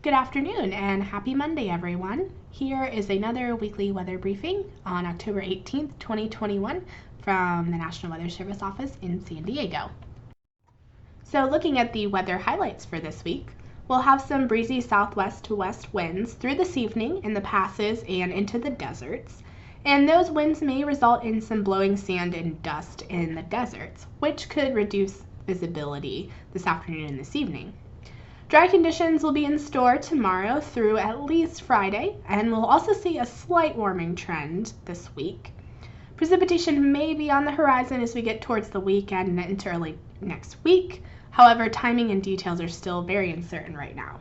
Good afternoon and happy Monday, everyone. Here is another weekly weather briefing on October 18th, 2021 from the National Weather Service office in San Diego. So looking at the weather highlights for this week, we'll have some breezy southwest to west winds through this evening in the passes and into the deserts. And those winds may result in some blowing sand and dust in the deserts, which could reduce visibility this afternoon and this evening. Dry conditions will be in store tomorrow through at least Friday, and we'll also see a slight warming trend this week. Precipitation may be on the horizon as we get towards the weekend and into early next week. However, timing and details are still very uncertain right now.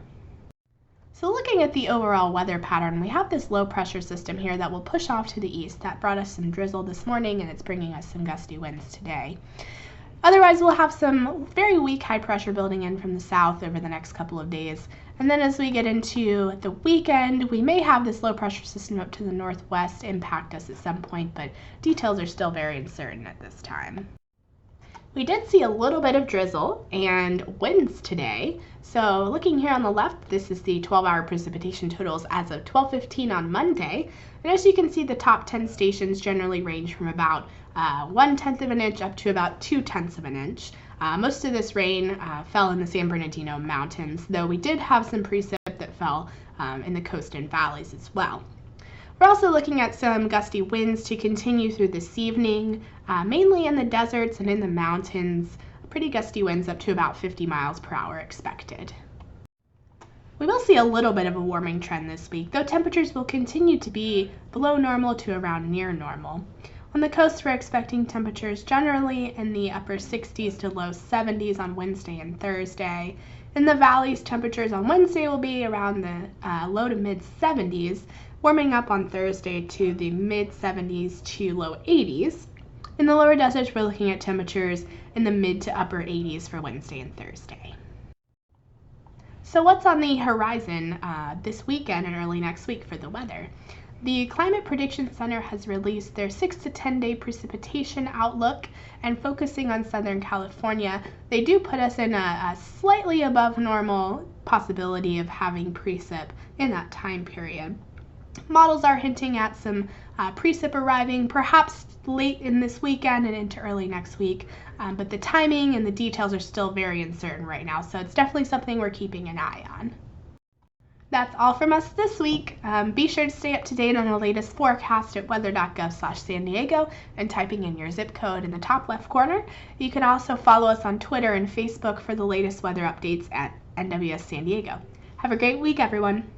So looking at the overall weather pattern, we have this low pressure system here that will push off to the east. That brought us some drizzle this morning, and it's bringing us some gusty winds today. Otherwise, we'll have some very weak high pressure building in from the south over the next couple of days. And then as we get into the weekend, we may have this low pressure system up to the northwest impact us at some point, but details are still very uncertain at this time. We did see a little bit of drizzle and winds today. So looking here on the left, this is the 12-hour precipitation totals as of 12:15 on Monday. And as you can see, the top 10 stations generally range from about 1/10 of an inch up to about 2/10 of an inch. Most of this rain fell in the San Bernardino Mountains, though we did have some precip that fell in the coast and valleys as well. We're also looking at some gusty winds to continue through this evening, mainly in the deserts and in the mountains. Pretty gusty winds up to about 50 miles per hour expected. We will see a little bit of a warming trend this week, though temperatures will continue to be below normal to around near normal. On the coast, we're expecting temperatures generally in the upper 60s to low 70s on Wednesday and Thursday. In the valleys, temperatures on Wednesday will be around the low to mid 70s, warming up on Thursday to the mid 70s to low 80s. In the lower deserts, we're looking at temperatures in the mid to upper 80s for Wednesday and Thursday. So what's on the horizon this weekend and early next week for the weather? The Climate Prediction Center has released their 6 to 10 day precipitation outlook, and focusing on Southern California, they do put us in a slightly above normal possibility of having precip in that time period. Models are hinting at some precip arriving perhaps late in this weekend and into early next week, but the timing and the details are still very uncertain right now, so it's definitely something we're keeping an eye on. That's all from us this week. Be sure to stay up to date on the latest forecast at weather.gov/San Diego and typing in your zip code in the top left corner. You can also follow us on Twitter and Facebook for the latest weather updates at NWS San Diego. Have a great week, everyone.